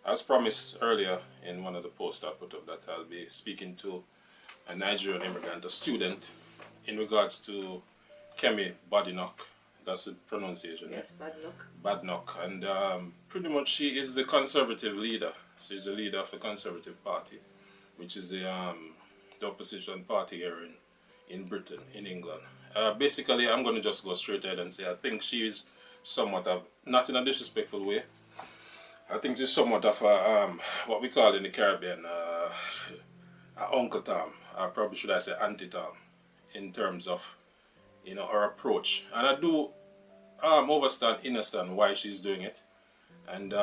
as promised earlier in one of the posts I put up, that I'll be speaking to a Nigerian immigrant, a student, in regards to Kemi Badenoch. That's the pronunciation. Yes, Badenoch. Badenoch. And pretty much she is the conservative leader. She's the leader of the Conservative Party, which is the opposition party here in Britain, in England. Basically, I'm going to just go straight ahead and say I think she is somewhat of, not in a disrespectful way, I think she's somewhat of a, what we call in the Caribbean, a Uncle Tom, or probably should I say Auntie Tom, in terms of, you know, her approach. And I do understand why she's doing it. And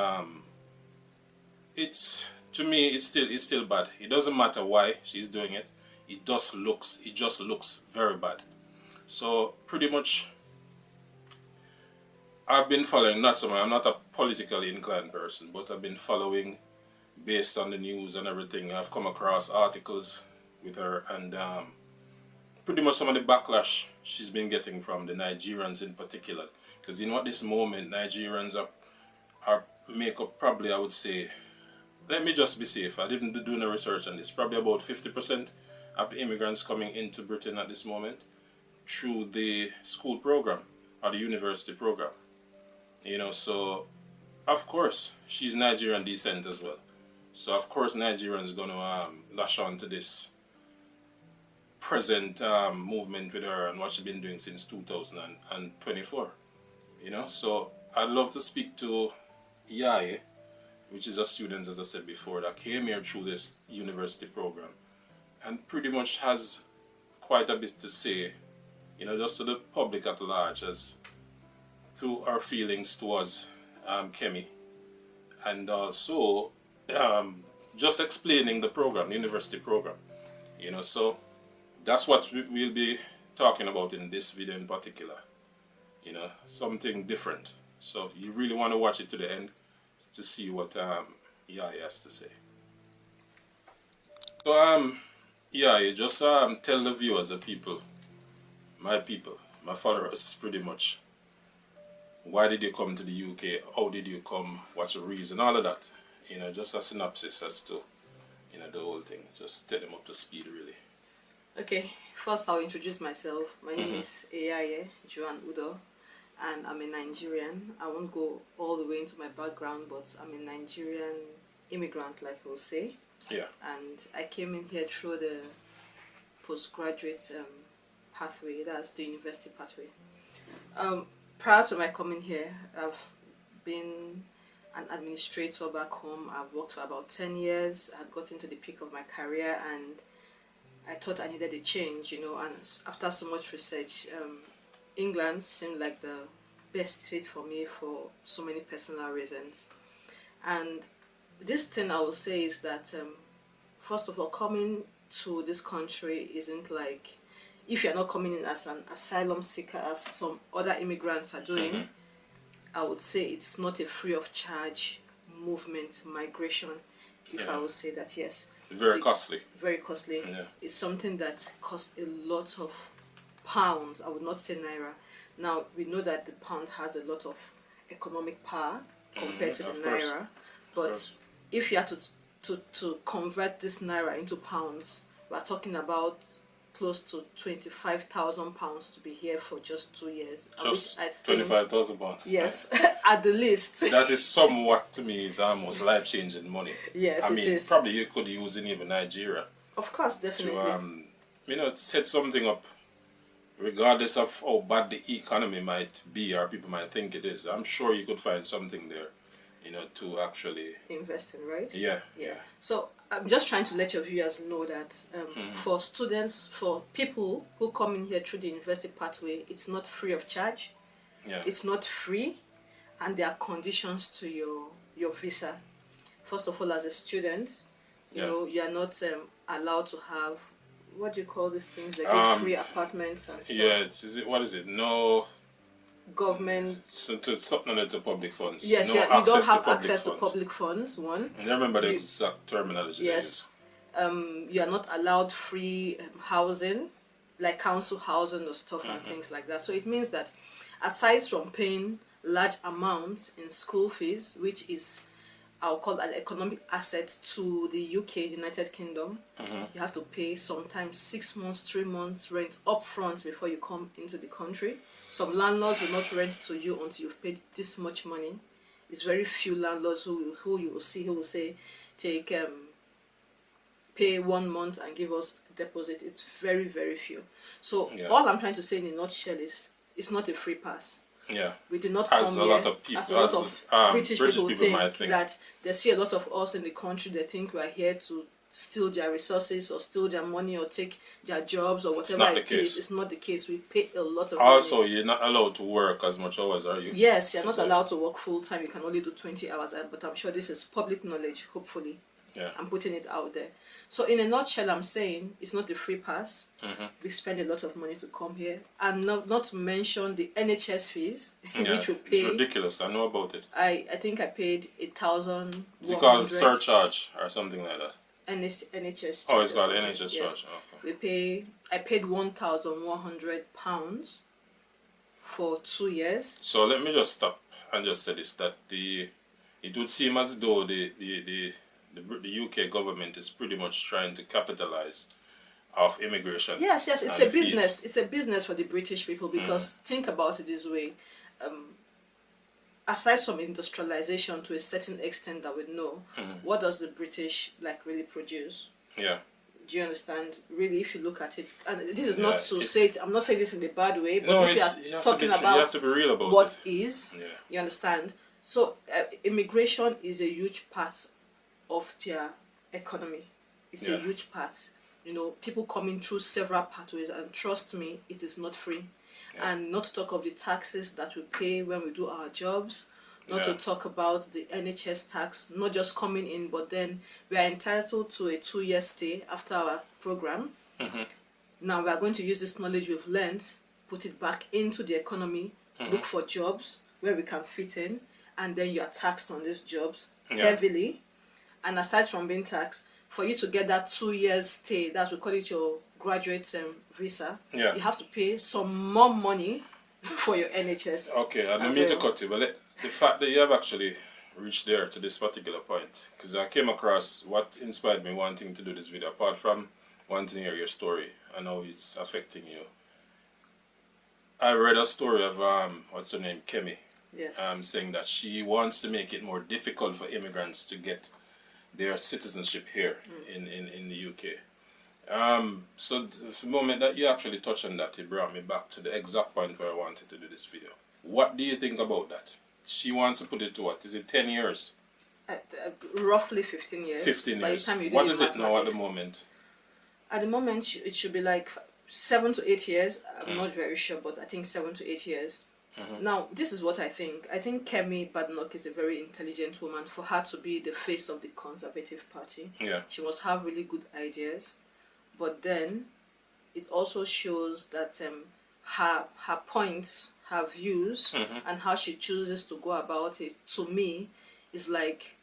it's, to me, it's still bad. It doesn't matter why she's doing it. It just looks very bad. So pretty much, I've been following, not so much, I'm not a politically inclined person, but I've been following based on the news and everything. I've come across articles with her, and pretty much some of the backlash she's been getting from the Nigerians in particular. Because you know at this moment, Nigerians are make up probably, I would say, let me just be safe, I didn't do no research on this, probably about 50% of the immigrants coming into Britain at this moment through the school program or the university program. You know, so of course she's Nigerian descent as well. So of course Nigerians going to lash on to this present movement with her and what she's been doing since 2024. You know, so I'd love to speak to Yaya, which is a student, as I said before, that came here through this university program and pretty much has quite a bit to say, you know, just to the public at large, as to our feelings towards Kemi, and also just explaining the program, the university program, you know. So that's what we'll be talking about in this video in particular, you know, something different. So you really want to watch it to the end to see what Yaya has to say. So Yaya, just tell the viewers, the people, my followers, pretty much, why did you come to the UK? How did you come? What's the reason? All of that. You know, just a synopsis as to, you know, the whole thing. Just take them up to speed, really. Okay, first I'll introduce myself. My name is Eyaye Joan Udo, and I'm a Nigerian. I won't go all the way into my background, but I'm a Nigerian immigrant, like we'll say. Yeah. And I came in here through the postgraduate pathway, that's the university pathway. Prior to my coming here, I've been an administrator back home. I've worked for about 10 years. I had got into the peak of my career and I thought I needed a change, you know, and after so much research, England seemed like the best fit for me for so many personal reasons. And this thing I will say is that, first of all, coming to this country isn't like, if you're not coming in as an asylum seeker as some other immigrants are doing, I would say it's not a free of charge movement, migration, if I would say that, yes. Very costly. Very costly. Yeah. It's something that costs a lot of pounds. I would not say naira. Now, we know that the pound has a lot of economic power compared to the naira. But if you had to convert this naira into pounds, we're talking about close to £25,000 to be here for just 2 years. Just £25,000. Yes, at the least. That is somewhat, to me, is almost life-changing money. Yes, I mean, it is. Probably you could use in even Nigeria. Of course, definitely. To, you know, set something up, regardless of how bad the economy might be or people might think it is. I'm sure you could find something there, you know, to actually invest in, right? Yeah. So I'm just trying to let your viewers know that for students, for people who come in here through the university pathway, it's not free of charge. Yeah. It's not free, and there are conditions to your visa. First of all, as a student, you know, you are not allowed to have, what do you call these things? Like free apartments and stuff. Yeah, what is it? No government. So it's not to public funds. Yes, no you don't have access to public funds. One. I remember the exact terminology. Yes. You are not allowed free housing, like council housing or stuff and things like that. So it means that aside from paying large amounts in school fees, which is I'll call an economic asset to the UK, United Kingdom, you have to pay sometimes 6 months, 3 months rent up front before you come into the country. Some landlords will not rent to you until you've paid this much money. It's very few landlords who you will see who will say, take pay 1 month and give us a deposit. It's very, very few. So all I'm trying to say in a nutshell is it's not a free pass. Yeah, we did not as come a here, lot of people, as a lot of British people might think that they see a lot of us in the country. They think we are here to steal their resources or steal their money or take their jobs or whatever it is. It's not the case. We pay a lot of also money. You're not allowed to work as much hours, are you? Yes, you're not allowed to work full time. You can only do 20 hours, but I'm sure this is public knowledge. Hopefully, I'm putting it out there. So in a nutshell, I'm saying it's not a free pass. We spend a lot of money to come here, and not to mention the NHS fees, which we pay. It's ridiculous. I know about it. I think I paid 1,000. Is it called surcharge or something like that? NHS. Oh, it's called NHS charge. Okay. I paid £1,100 for 2 years. So let me just stop and just say this: that it would seem as though the UK government is pretty much trying to capitalize off immigration. Yes, it's a business. It's a business for the British people because think about it this way. Aside from industrialization to a certain extent that we know, what does the British really produce? Yeah. Do you understand? Really, if you look at it, and this is not to say it, I'm not saying this in a bad way, but if you are talking about you have to be real about what is, you understand? So immigration is a huge part of their economy. It's a huge part. You know, people coming through several pathways, and trust me, it is not free. And not to talk of the taxes that we pay when we do our jobs, not to talk about the NHS tax, not just coming in, but then we are entitled to a 2-year stay after our program. Now we are going to use this knowledge we've learned, put it back into the economy, look for jobs where we can fit in, and then you are taxed on these jobs heavily. And aside from being taxed, for you to get that 2 years stay, that's we call it your graduate visa, you have to pay some more money for your NHS. Okay, I don't mean to cut you, but the fact that you have actually reached there to this particular point, because I came across what inspired me wanting to do this video, apart from wanting to hear your story and how it's affecting you. I read a story of, what's her name, Kemi, saying that she wants to make it more difficult for immigrants to get their citizenship here in the UK. So the moment that you actually touched on that, it brought me back to the exact point where I wanted to do this video. What do you think about that? She wants to put it to what? Is it 10 years? Roughly 15 years. 15 years. By the time you do what is it now at the moment? At the moment, it should be like 7 to 8 years. I'm not very sure, but I think 7 to 8 years. Now, this is what I think. I think Kemi Badenoch is a very intelligent woman. For her to be the face of the Conservative Party, she must have really good ideas. But then, it also shows that her points, her views, and how she chooses to go about it, to me, is like,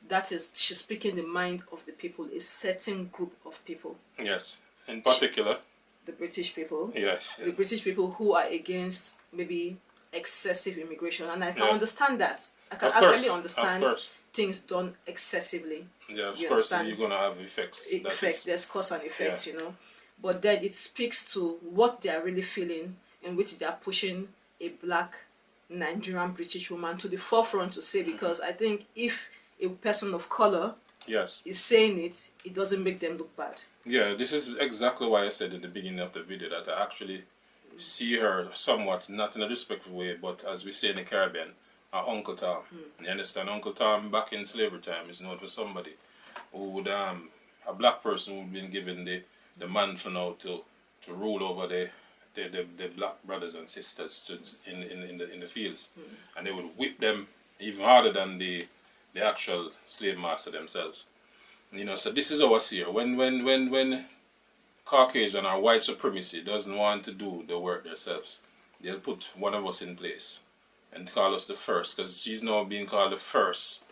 she's speaking the mind of the people, a certain group of people. Yes, in particular. The British people. Yeah. The British people who are against maybe excessive immigration. And I can understand that. I can actually understand things done excessively. Yeah, of course, you're going to have effects. There's cause and effects, you know. But then it speaks to what they are really feeling, in which they are pushing a black Nigerian British woman to the forefront to say, because I think if a person of color is saying it, it doesn't make them look bad. Yeah, this is exactly why I said in the beginning of the video that I actually see her somewhat, not in a respectful way, but as we say in the Caribbean, our Uncle Tom. You understand? Uncle Tom back in slavery time is known for somebody who would, a black person who would been given the mantle now to rule over the black brothers and sisters in the fields. And they would whip them even harder than the actual slave master themselves. You know, so this is our see here. When Caucasian or white supremacy doesn't want to do the work themselves, they'll put one of us in place and call us the first, because she's now being called the first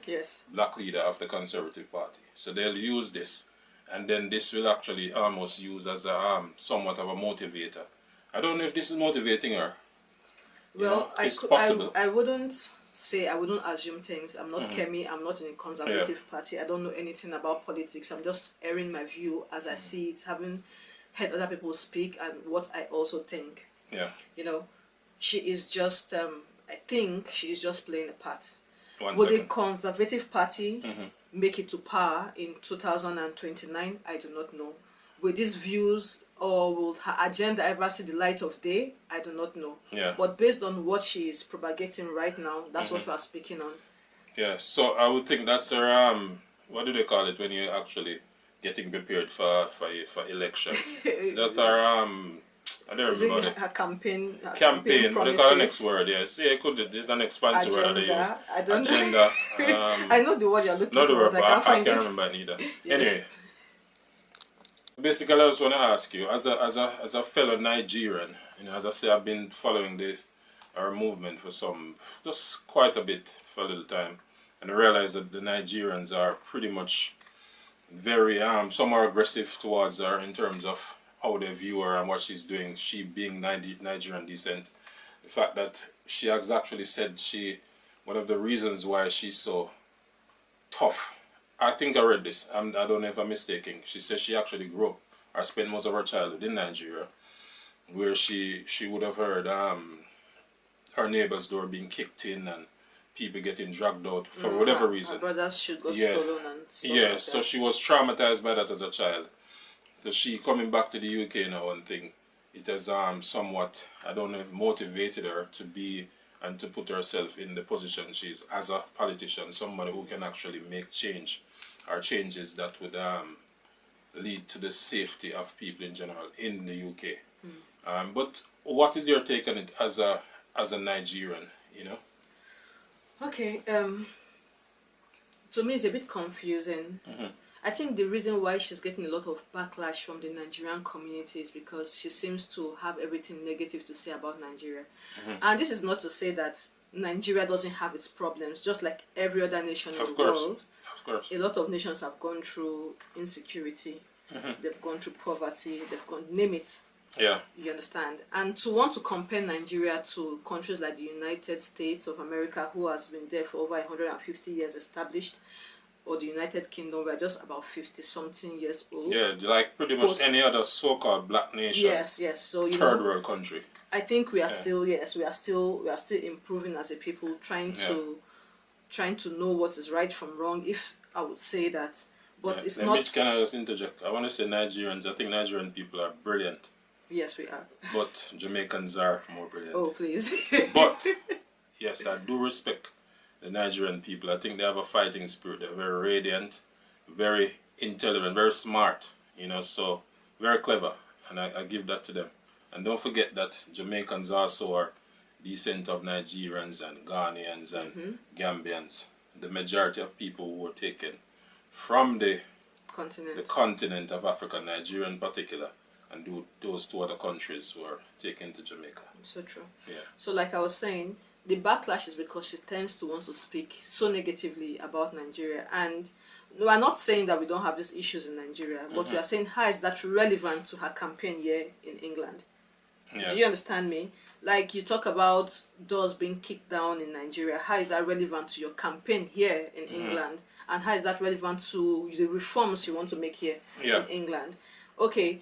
black leader of the Conservative Party. So they'll use this, and then this will actually almost use as a somewhat of a motivator. I don't know if this is motivating her. Well, it's possible. I wouldn't say, I wouldn't assume things. I'm not Kemi, I'm not in a conservative party, I don't know anything about politics. I'm just airing my view as I see it, having heard other people speak and what I also think. Yeah. You know, she is just, I think she is just playing a part. Would the Conservative Party make it to power in 2029? I do not know. Will these views or will her agenda ever see the light of day? I do not know. Yeah. But based on what she is propagating right now, that's what we are speaking on. Yeah, so I would think that's her, what do they call it when you're actually getting prepared for election? That's her, I don't remember. Her campaign. Campaign, what they call the next word, yes. Yeah, there's an next fancy word that they use. I don't Agenda. I know the word you're looking not the for, word, but but I I can't remember it either. Yes. Anyway. Basically, I just want to ask you, as a fellow Nigerian, as I say, I've been following our movement for just quite a bit for a little time, and I realize that the Nigerians are pretty much very, some are aggressive towards her in terms of how they view her and what she's doing. She being Nigerian descent, the fact that she has actually said one of the reasons why she's so tough. I think I read this. I don't know if I'm mistaken. She says she actually grew up or spent most of her childhood in Nigeria, where she would have heard her neighbor's door being kicked in and people getting dragged out for whatever reason. Her brothers should go stolen and stuff yeah, like so that. she was traumatized by that as a child. So she coming back to the UK now and thing, it has somewhat, I don't know if motivated her to be and to put herself in the position she is as a politician, somebody who can actually make change or changes that would lead to the safety of people in general in the UK. But what is your take on it as a Nigerian, Okay, to me it's a bit confusing. I think the reason why she's getting a lot of backlash from the Nigerian community is because she seems to have everything negative to say about Nigeria. And this is not to say that Nigeria doesn't have its problems, just like every other nation in the world. Of course. A lot of nations have gone through insecurity, they've gone through poverty, name it. Yeah. You understand? And to want to compare Nigeria to countries like the United States of America, who has been there for over 150 years established, or the United Kingdom, we're just about 50-something years old. Yeah, like pretty much any other so-called black nation. Yes. So third world country. I think we are still we are still improving as a people, trying to know what is right from wrong. If I would say that, but it's not. Can I just interject? I want to say Nigerians. I think Nigerian people are brilliant. Yes, we are. But Jamaicans are more brilliant. Oh, please. But yes, I do respect the Nigerian people. I think they have a fighting spirit. They're very radiant, very intelligent, very smart, so very clever. And I give that to them. And don't forget that Jamaicans also are descent of Nigerians and Ghanaians and Gambians. The majority of people who were taken from the continent of Africa, Nigeria in particular, and those two other countries were taken to Jamaica. So true. Yeah. So like I was saying, the backlash is because she tends to want to speak so negatively about Nigeria. And we are not saying that we don't have these issues in Nigeria, but we are saying how is that relevant to her campaign here in England? Yeah. Do you understand me? Like you talk about doors being kicked down in Nigeria, how is that relevant to your campaign here in England? And how is that relevant to the reforms you want to make here in England? Okay,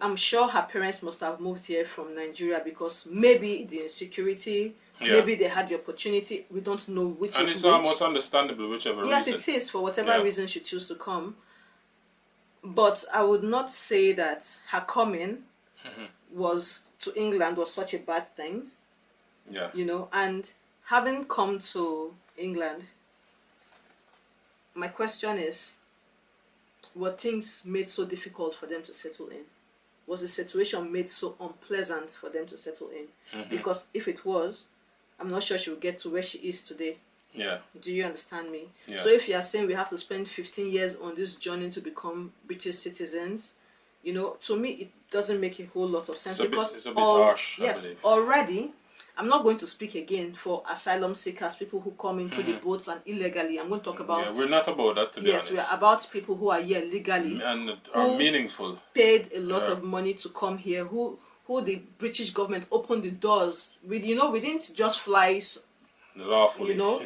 I'm sure her parents must have moved here from Nigeria because maybe the insecurity, maybe they had the opportunity. We don't know which and is it's which. almost understandable, whichever reason. Yes, it is, for whatever reason she chose to come. But I would not say that her coming to England was such a bad thing. Yeah. And having come to England, my question is, were things made so difficult for them to settle in? Was the situation made so unpleasant for them to settle in? Because if it was, I'm not sure she would get to where she is today. Yeah. Do you understand me? Yeah. So if you are saying we have to spend 15 years on this journey to become British citizens, to me it doesn't make a whole lot of sense. It's a bit harsh. Yes, already, I'm not going to speak again for asylum seekers, people who come in through the boats and illegally. I'm going to talk about... Yeah, we're not about that, to be honest. Yes, we're about people who are here legally. And are meaningful. Paid a lot of money to come here, who the British government opened the doors. We didn't just fly lawfully. You know,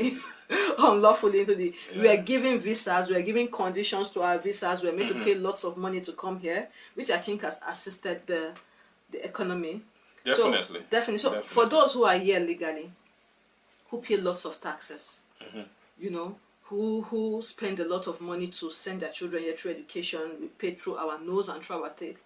unlawfully into the. Yeah. We are giving visas, we are giving conditions to our visas. We are made to Mm-hmm. pay lots of money to come here, which I think has assisted the economy. Definitely. So definitely. So Definitely. for those who are here legally, who pay lots of taxes, you know, who spend a lot of money to send their children here through education, we pay through our nose and through our teeth.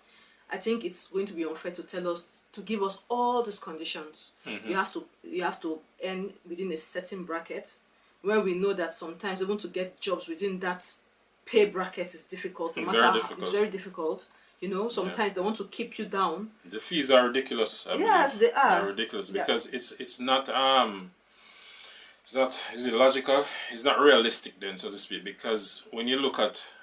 I think it's going to be unfair to tell us to give us all these conditions. You have to earn within a certain bracket, where we know that sometimes even to get jobs within that pay bracket is difficult. No matter Very how, difficult. it's very difficult. You know, sometimes they want to keep you down. The fees are ridiculous. I Yes, believe. they are. They're ridiculous Yeah. because it's not is it logical? It's not realistic then, so to speak, because when you look at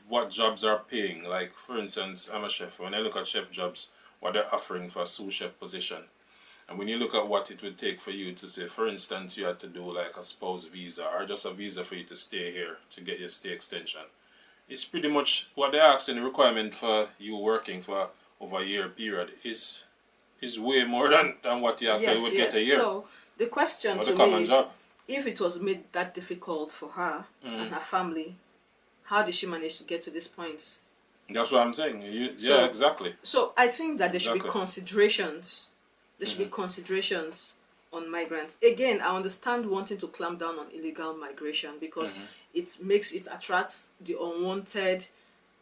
what jobs are paying, like for instance, I'm a chef. When I look at chef jobs, what they're offering for a sous chef position, and when you look at what it would take for you to say, for instance, you had to do like a spouse visa or just a visa for you to stay here to get your stay extension, it's pretty much what they're asking. The requirement for you working for over a year period is way more than what you actually would get a year. So the question Or to the me common is, job. if it was made that difficult for her and her family, how did she manage to get to this point? That's what I'm saying. So- Yeah, exactly. So I think that there should be Exactly. considerations. There should be considerations on migrants. Again, I understand wanting to clamp down on illegal migration because it attracts the unwanted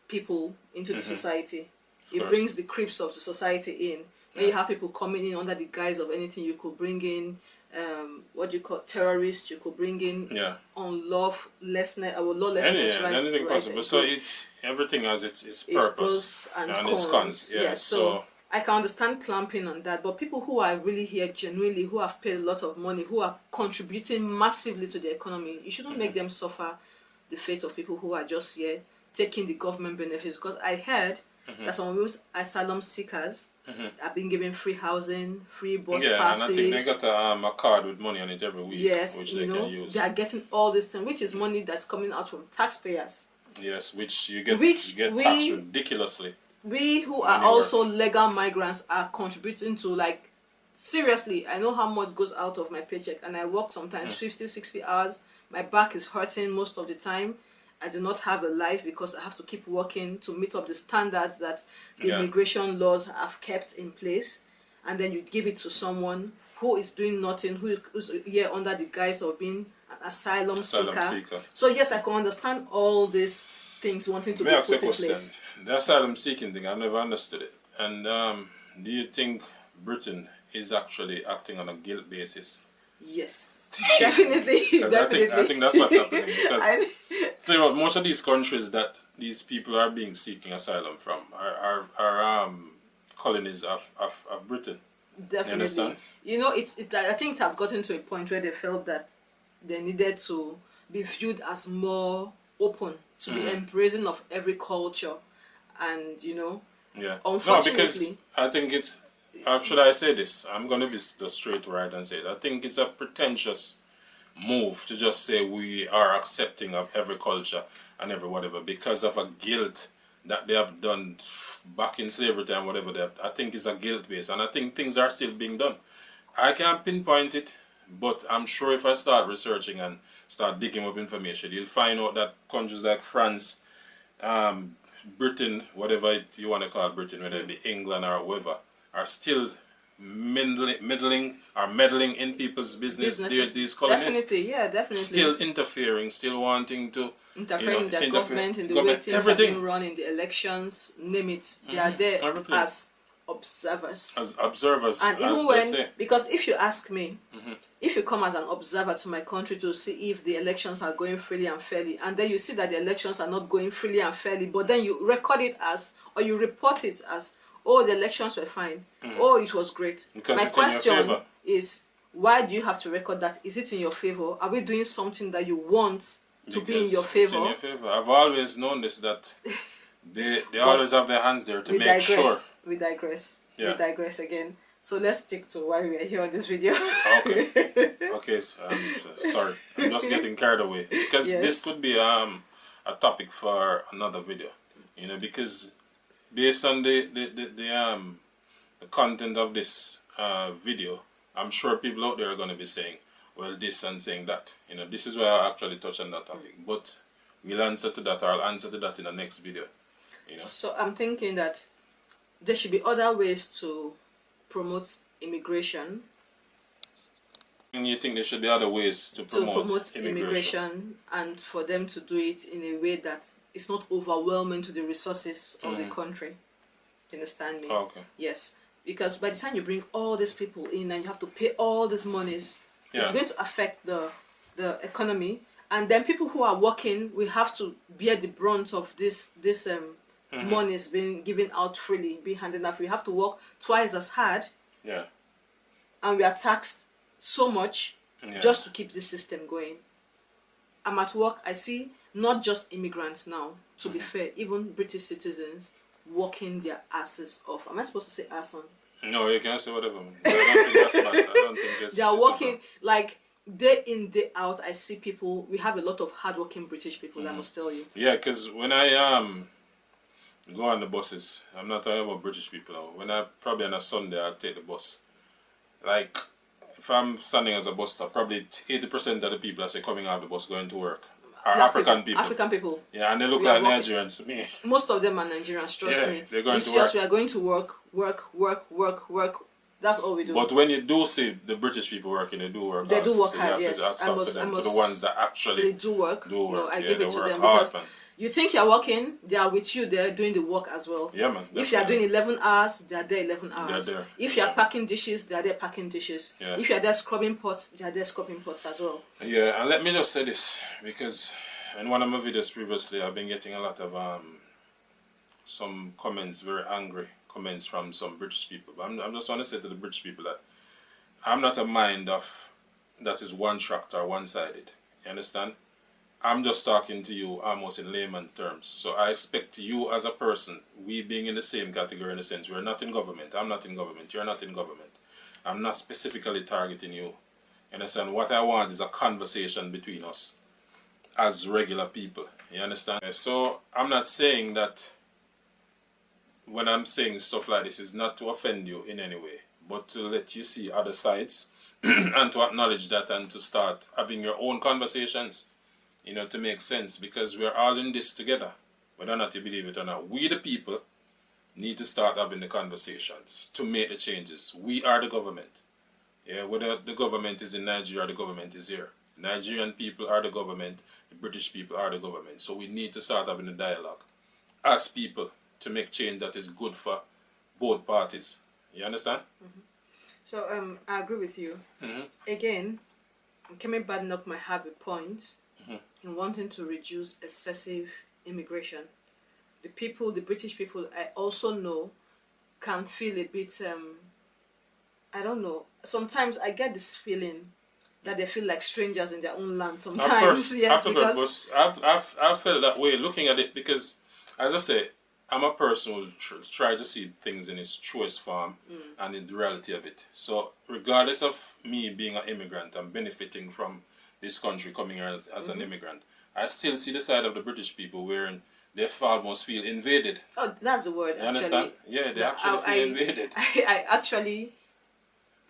people into the society. It course. brings the creeps of the society in. When you have people coming in under the guise of anything, you could bring in what do you call terrorists. You could bring in unlawlessness, lawlessness, right? Anything possible. So it's everything has its purpose pros and its cons. Yeah. So I can understand clamping on that, but people who are really here genuinely, who have paid a lot of money, who are contributing massively to the economy, you shouldn't make them suffer the fate of people who are just here taking the government benefits. Because I heard that some of those asylum seekers are being given free housing, free bus passes. And I think they got a card with money on it every week, Yes, which you they know, can use. they are getting all this thing, which is money that's coming out from taxpayers. Yes, which you get taxed ridiculously. We who are also legal migrants are contributing to, like, seriously, I know how much goes out of my paycheck, and I work sometimes 50, 60 hours. My back is hurting most of the time. I do not have a life because I have to keep working to meet up the standards that the immigration laws have kept in place. And then you give it to someone who is doing nothing, who is here under the guise of being an asylum seeker. So yes, I can understand all these things wanting to be put in place. The asylum seeking thing, I've never understood it. And do you think Britain is actually acting on a guilt basis? Yes, definitely. Definitely. I think that's what's happening, because most of these countries that these people are being seeking asylum from are colonies of Britain. Definitely. You understand? You know, I think it has gotten to a point where they felt that they needed to be viewed as more open, to be embracing of every culture, and you know, unfortunately, no, because I think it's. Should I say this? I'm going to be the straight right and say it. I think it's a pretentious move to just say we are accepting of every culture and every whatever because of a guilt that they have done back in slavery time, whatever. I think it's a guilt base, and I think things are still being done. I can't pinpoint it, but I'm sure if I start researching and start digging up information, you'll find out that countries like France, Britain, whatever you want to call Britain, whether it be England or whoever, are still meddling in people's business. There's these colonies. Definitely. Still interfering, still wanting to interfere in their government, in the way things are being run in the elections, name it. They are there as observers. And even when, because if you ask me, if you come as an observer to my country to see if the elections are going freely and fairly, and then you see that the elections are not going freely and fairly, but then you record it as, or you report it as, oh, the elections were fine. Oh, it was great. Because my question is, why do you have to record that? Is it in your favor? Are we doing something that you want to be in your favor? It's in your favor. I've always known this, that they always have their hands there to make sure. We digress. Yeah. We digress again. So let's stick to why we are here on this video. Okay. Sorry. I'm just getting carried away. Because this could be a topic for another video. You know, because based on the content of this video, I'm sure people out there are going to be saying, well, this and saying that. You know, this is why I actually touch on that topic. But we'll answer to that, or I'll answer to that in the next video. You know. So I'm thinking that there should be other ways to promote immigration. And you think there should be other ways to promote immigration, and for them to do it in a way that it's not overwhelming to the resources of the country. You understand me? Oh, okay. Yes. Because by the time you bring all these people in and you have to pay all these monies, it's going to affect the economy. And then people who are working will have to bear the brunt of this monies being given out freely, being handed out. We have to work twice as hard. Yeah. And we are taxed so much just to keep this system going. I'm at work, I see not just immigrants now, to be fair, even British citizens working their asses off. Am I supposed to say ass on? No, you can say whatever. I don't think that's bad. I don't think it's... They are working, like, day in, day out. I see people, we have a lot of hardworking British people, I must tell you. Yeah, because when I go on the buses, I'm not talking about British people now. When I, probably on a Sunday, I take the bus. Like, if I'm standing as a bus stop, probably 80% of the people I say coming out of the bus going to work are African people. African people. Yeah, and they look like Nigerians to me. Most of them are Nigerians, trust me. They're going to work. We are going to work. That's all we do. But when you do see the British people working, they do work hard. They do work so hard, yes. I must, to the ones that actually they do work. No, I give it to them hard, because man. You think you're working, they are with you, they're doing the work as well. Yeah, man. If you're doing 11 hours, they're there 11 hours. They're there. If you're packing dishes, they're there packing dishes. Yeah. If you're there scrubbing pots, they're there scrubbing pots as well. Yeah, and let me just say this, because in one of my videos previously, I've been getting a lot of some comments, very angry comments from some British people. But I'm just want to say to the British people that I'm not a mind of that is one-tracked or one-sided. You understand? I'm just talking to you almost in layman terms. So I expect you as a person, we being in the same category in a sense, we're not in government, I'm not in government, you're not in government. I'm not specifically targeting you. You understand? What I want is a conversation between us as regular people. You understand? So I'm not saying that when I'm saying stuff like this is not to offend you in any way, but to let you see other sides and to acknowledge that and to start having your own conversations. You know, to make sense, because we're all in this together, whether or not you believe it or not. We, the people, need to start having the conversations to make the changes. We are the government. Yeah, whether the government is in Nigeria or the government is here. Nigerian people are the government, the British people are the government. So we need to start having a dialogue as people to make change that is good for both parties. You understand? Mm-hmm. So I agree with you. Mm-hmm. Again, Kemi Badenoch might have a point in wanting to reduce excessive immigration. The people, the British people, I also know, can feel a bit, I don't know, sometimes I get this feeling that they feel like strangers in their own land sometimes. Of course, yes, because I've felt that way looking at it, because, as I say, I'm a person who try to see things in its truest form and in the reality of it. So regardless of me being an immigrant and benefiting from this country coming here as an immigrant, I still see the side of the British people wherein they almost feel invaded. Oh, that's the word. You understand? Yeah, they actually feel invaded. I actually...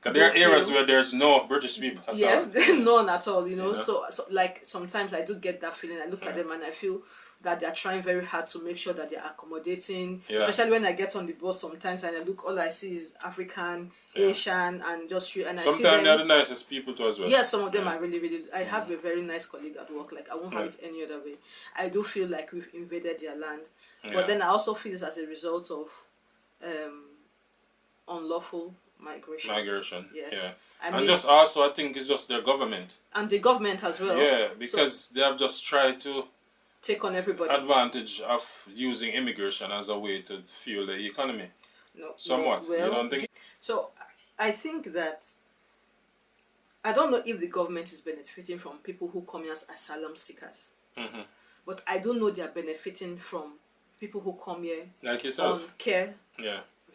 Because there are areas where there's no British people at all. Yes, none at all, you know. So like, sometimes I do get that feeling. I look at them and I feel that they're trying very hard to make sure that they're accommodating. Yeah. Especially when I get on the bus sometimes and I look, all I see is African, Asian, and just you. And sometimes I see them, they're the nicest people too as well. Yeah, some of them are really, really... I have a very nice colleague at work. Like, I won't have it any other way. I do feel like we've invaded their land. But then I also feel it's as a result of unlawful migration. Yes. Yeah. And just also, I think it's just their government. And the government as well. Yeah, because they have just tried to take on everybody. Advantage of using immigration as a way to fuel the economy. No, somewhat. Well, you don't think? So I think that I don't know if the government is benefiting from people who come here as asylum seekers. But I do know they are benefiting from people who come here like yourself on care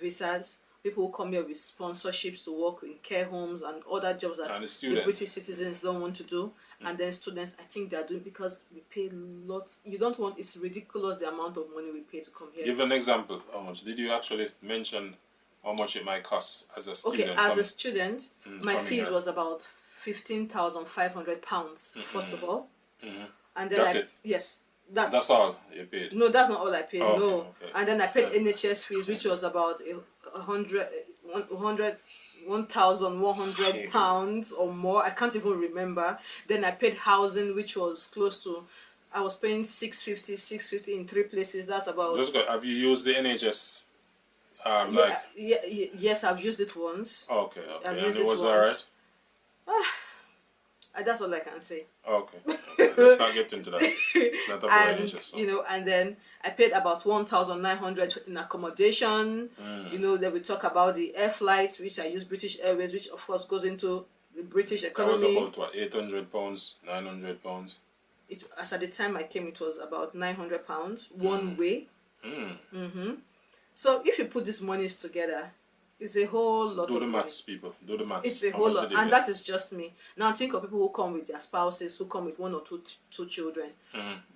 visas. People who come here with sponsorships to work in care homes and other jobs that the British citizens don't want to do. And then students, I think they are doing because we pay lots. You don't want, it's ridiculous the amount of money we pay to come here. Give an example. How much? Did you actually mention how much it might cost as a student? Okay, as a student, my fees was about £15,500 first of all, and then That's it. yes, That's all you paid. no, that's not all I paid. Oh, no, okay. And then I paid NHS fees, which was about £1,100 or more. I can't even remember. Then I paid housing, which was close to, I was paying 650 in 3 places. That's about. Just go, have you used the NHS? Yes, I've used it once. Okay, I've and used it was once. alright? That's all I can say. Okay. Let's not get into that. It's not about NHS. So. You know, and then I paid about 1,900 in accommodation. You know, then we talk about the air flights, which I use British Airways, which of course goes into the British economy. That was about what, £800, £900? As at the time I came, it was about £900 one way. So if you put these monies together, it's a whole lot of money. Do the maths, people. Do the maths. It's a whole lot. And that is just me. Now think of people who come with their spouses, who come with 1 or 2 children.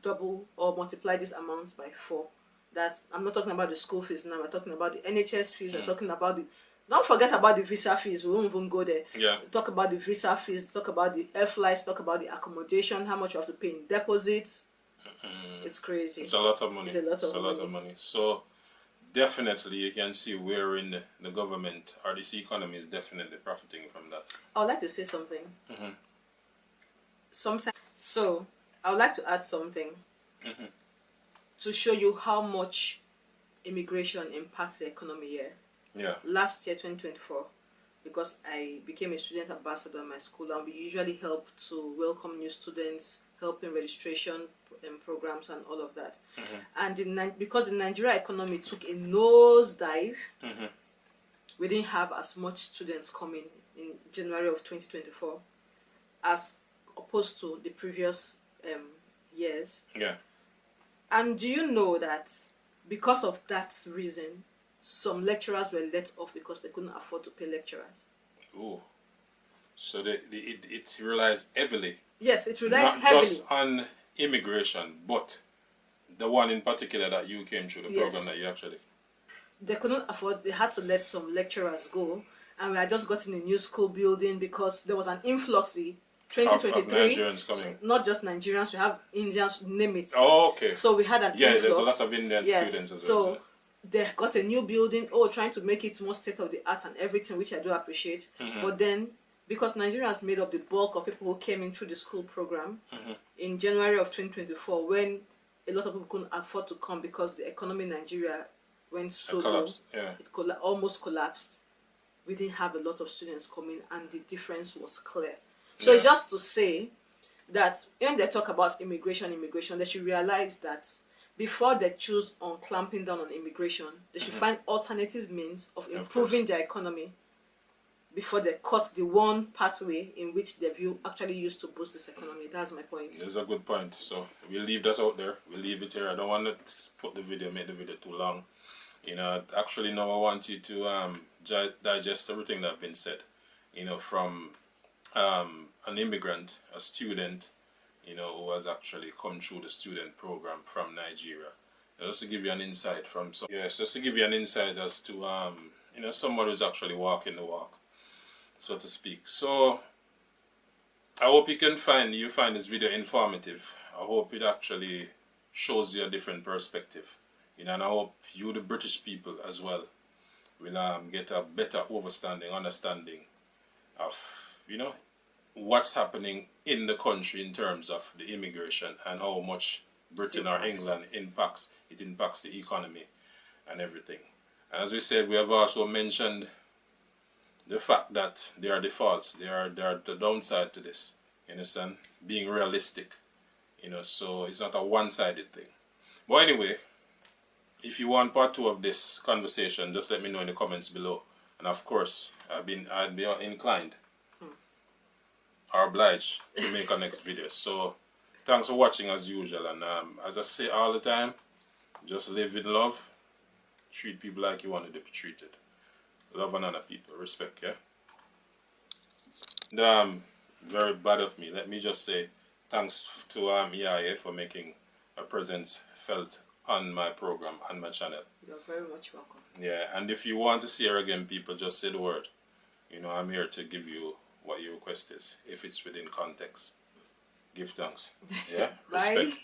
Double or multiply these amounts by 4. I'm not talking about the school fees now. We're talking about the NHS fees. We're talking about the... Don't forget about the visa fees. We won't even go there. Yeah. Talk about the visa fees. Talk about the air flights. Talk about the accommodation. How much you have to pay in deposits. It's crazy. It's a lot of money. It's a lot of money. So... definitely, you can see where in the government or this economy is definitely profiting from that. I would like to say something. So, I would like to add something to show you how much immigration impacts the economy here. Yeah. Last year, 2024, because I became a student ambassador in my school, and we usually help to welcome new students, help in registration programs and all of that. And because the Nigerian economy took a nosedive, we didn't have as much students coming in January of 2024 as opposed to the previous years. Yeah. And do you know that because of that reason, some lecturers were let off because they couldn't afford to pay lecturers? Oh, so it relies heavily. Yes, it relies not heavily. just on immigration, but the one in particular that you came through, the program that you actually... They couldn't afford, they had to let some lecturers go, and we had just gotten a new school building because there was an influx in 2023. Of Nigerians coming. So not just Nigerians, we have Indians, name it. Oh, okay. So we had an influx. Yeah, there's a lot of Indian students as well. So they got a new building, trying to make it more state of the art and everything, which I do appreciate. But then, because Nigerians made up the bulk of people who came in through the school program in January of 2024, when a lot of people couldn't afford to come because the economy in Nigeria went so low, it almost collapsed. We didn't have a lot of students coming, and the difference was clear. So just to say that when they talk about immigration, they should realize that before they choose on clamping down on immigration, they should find alternative means of improving their economy before they cut the one pathway in which the view actually used to boost this economy. That's my point. That's a good point. So we'll leave that out there. We'll leave it here. I don't want to put the video, make the video too long. You know, actually now I want you to digest everything that's been said. You know, from an immigrant, a student, you know, who has actually come through the student program from Nigeria. Just to give you an insight from just to give you an insight as to you know, somebody who's actually walking the walk, so to speak. So I hope you find this video informative. I hope it actually shows you a different perspective. You know, and I hope you, the British people as well, will get a better understanding of, you know, what's happening in the country in terms of the immigration and how much Britain or England impacts the economy and everything. And as we said, we have also mentioned the fact that there are defaults, there are the downside to this, you understand, being realistic, you know, so it's not a one-sided thing. But anyway, if you want part 2 of this conversation, just let me know in the comments below. And of course, I'd be inclined or obliged to make a next video. So thanks for watching as usual, and as I say all the time, just live in love, treat people like you wanted to be treated, love and honor people, respect, yeah. And, very bad of me, let me just say thanks to EIA for making a presence felt on my program, on my channel. You're very much welcome. Yeah, and if you want to see her again, people, just say the word. You know, I'm here to give you what your request is. If it's within context, give thanks. Yeah? Bye. Respect.